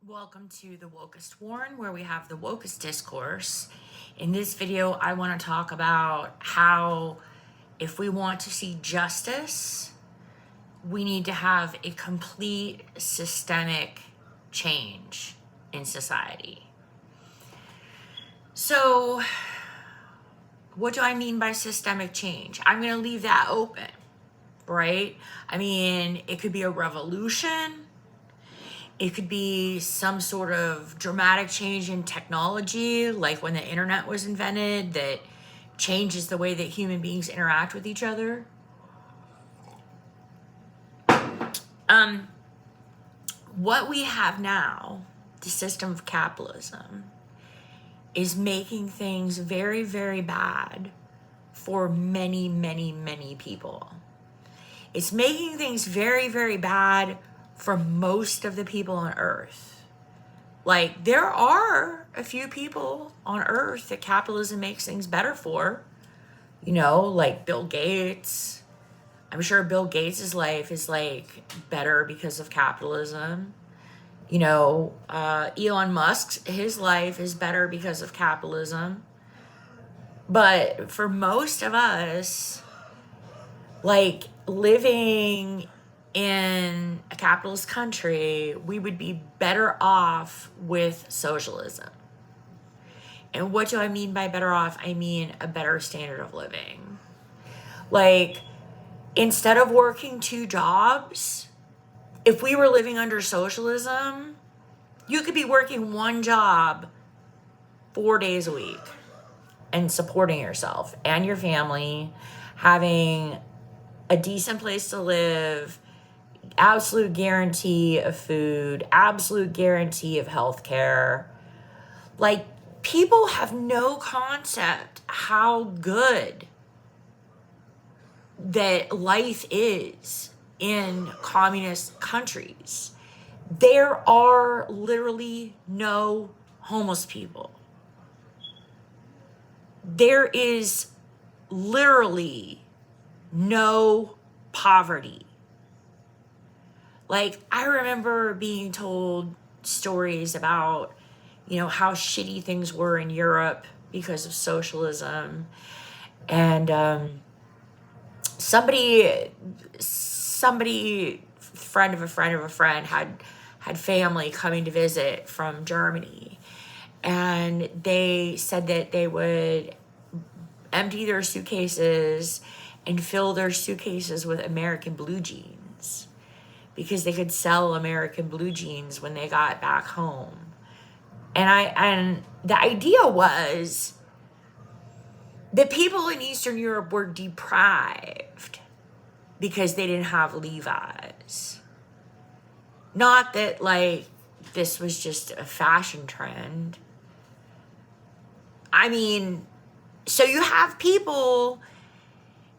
Welcome to the Wokest Warren, where we have the Wokest Discourse. In this video, I want to talk about how if we want to see justice, we need to have a complete systemic change in society. So, what do I mean by systemic change? I'm going to leave that open, right? I mean, it could be a revolution. It could be some sort of dramatic change in technology, like when the internet was invented, that changes the way that human beings interact with each other. What we have now, the system of capitalism, is making things very, very bad for many, many, many people. It's making things very, very bad for most of the people on Earth. Like, there are a few people on Earth that capitalism makes things better for. You know, like Bill Gates. I'm sure Bill Gates' life is like better because of capitalism. You know, Elon Musk's, his life is better because of capitalism. But for most of us, like living in a capitalist country, we would be better off with socialism. And what do I mean by better off? I mean a better standard of living. Like, instead of working 2 jobs, if we were living under socialism, you could be working 1 job 4 days a week and supporting yourself and your family, having a decent place to live, absolute guarantee of food, absolute guarantee of healthcare. Like, people have no concept how good that life is in communist countries. There are literally no homeless people. There is literally no poverty. Like, I remember being told stories about, you know, how shitty things were in Europe because of socialism. And somebody, friend of a friend of a friend had family coming to visit from Germany. And they said that they would empty their suitcases and fill their suitcases with American blue jeans, because they could sell American blue jeans when they got back home. And the idea was that people in Eastern Europe were deprived because they didn't have Levi's. Not that, like, this was just a fashion trend. I mean, so you have people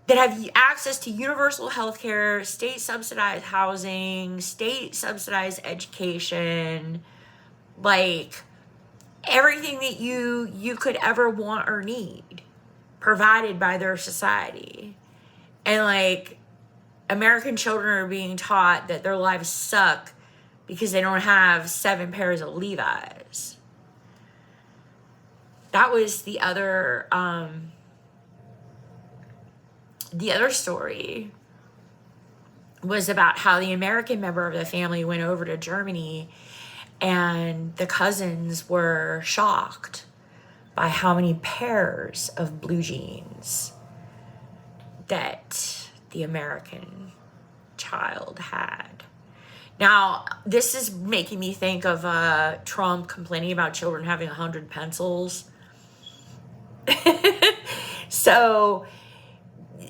that have access to universal health care, state-subsidized housing, state-subsidized education, like everything that you could ever want or need provided by their society. And, like, American children are being taught that their lives suck because they don't have 7 pairs of Levi's. That was the other story, was about how the American member of the family went over to Germany, and the cousins were shocked by how many pairs of blue jeans that the American child had. Now, this is making me think of Trump complaining about children having 100 pencils. So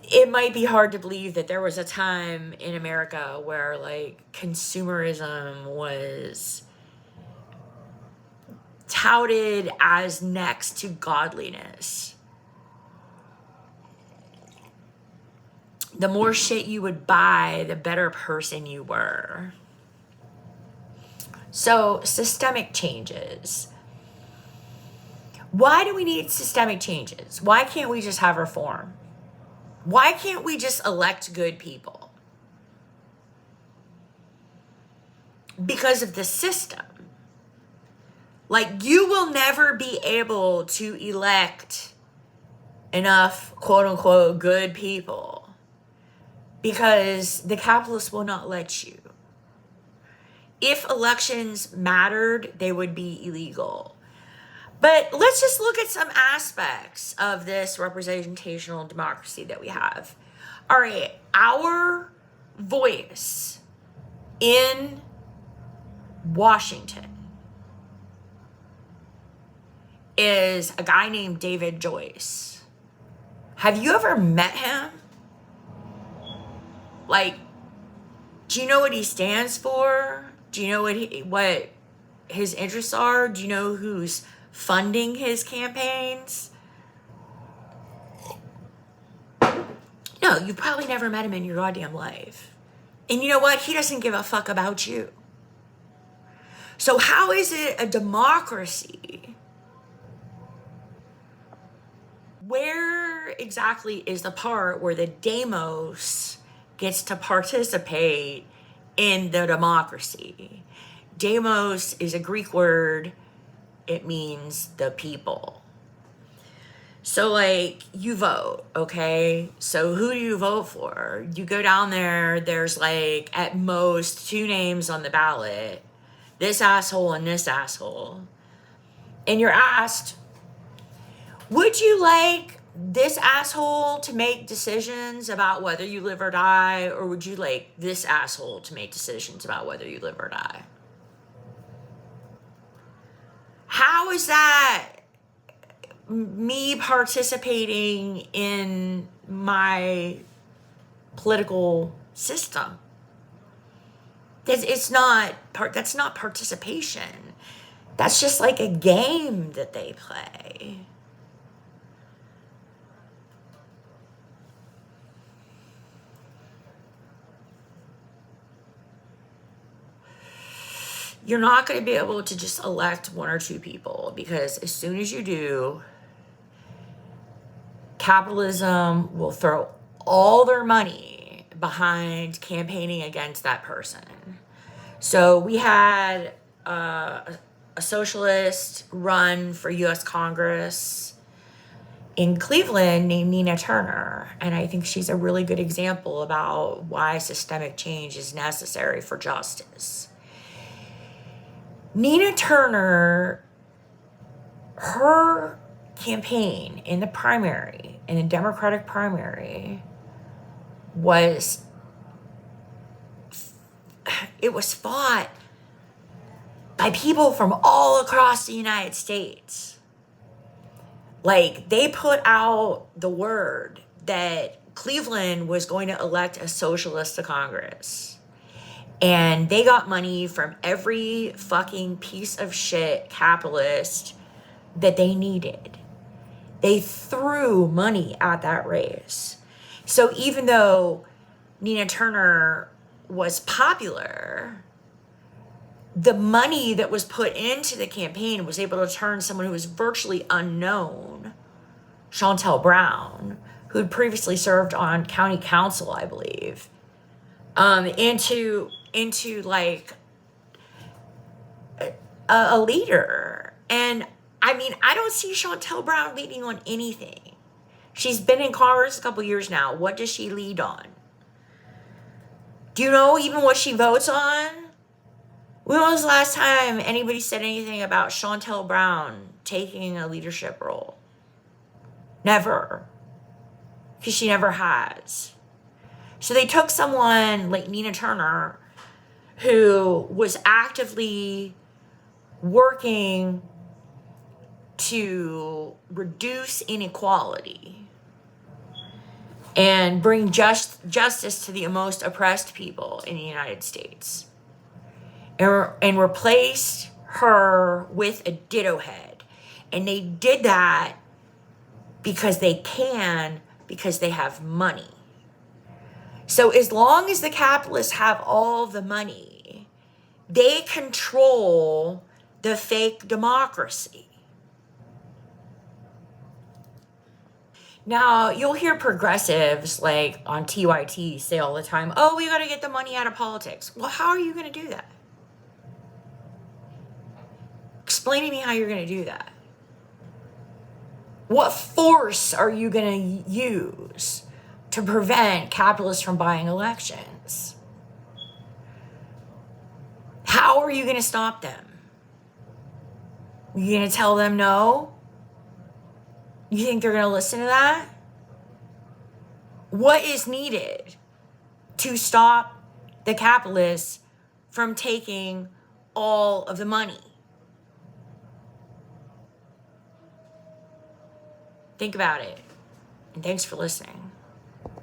it might be hard to believe that there was a time in America where, like, consumerism was touted as next to godliness. The more shit you would buy, the better person you were. So, systemic changes. Why do we need systemic changes? Why can't we just have reform? Why can't we just elect good people? Because of the system. Like, you will never be able to elect enough quote unquote good people because the capitalists will not let you. If elections mattered, they would be illegal. But let's just look at some aspects of this representational democracy that we have. All right, our voice in Washington is a guy named David Joyce. Have you ever met him? Like, do you know what he stands for? Do you know what his interests are? Do you know who's funding his campaigns? No, you've probably never met him in your goddamn life. And you know what? He doesn't give a fuck about you. So how is it a democracy? Where exactly is the part where the demos gets to participate in the democracy? Demos is a Greek word. It means the people. So, like, you vote, okay? So who do you vote for? You go down there, there's like at most 2 names on the ballot, this asshole and this asshole. And you're asked, would you like this asshole to make decisions about whether you live or die, or would you like this asshole to make decisions about whether you live or die? How is that me participating in my political system? That's not participation. That's just like a game that they play. You're not going to be able to just elect 1 or 2 people, because as soon as you do, capitalism will throw all their money behind campaigning against that person. So we had a socialist run for U.S. Congress in Cleveland named Nina Turner, and I think she's a really good example about why systemic change is necessary for justice. Nina Turner, her campaign in the primary, in the Democratic primary, was fought by people from all across the United States. Like, they put out the word that Cleveland was going to elect a socialist to Congress. And they got money from every fucking piece of shit capitalist that they needed. They threw money at that race. So even though Nina Turner was popular, the money that was put into the campaign was able to turn someone who was virtually unknown, Shontel Brown, who had previously served on county council, I believe, into like a leader. And I mean, I don't see Shontel Brown leading on anything. She's been in Congress a couple years now. What does she lead on? Do you know even what she votes on? When was the last time anybody said anything about Shontel Brown taking a leadership role? Never. Because she never has. So they took someone like Nina Turner, who was actively working to reduce inequality and bring justice to the most oppressed people in the United States, and replaced her with a ditto head. And they did that because they can, because they have money. So as long as the capitalists have all the money, they control the fake democracy. Now, you'll hear progressives like on TYT say all the time, oh, we got to get the money out of politics. Well, how are you going to do that? Explain to me how you're going to do that. What force are you going to use to prevent capitalists from buying elections? How are you going to stop them? You going to tell them no? You think they're going to listen to that? What is needed to stop the capitalists from taking all of the money? Think about it. And thanks for listening.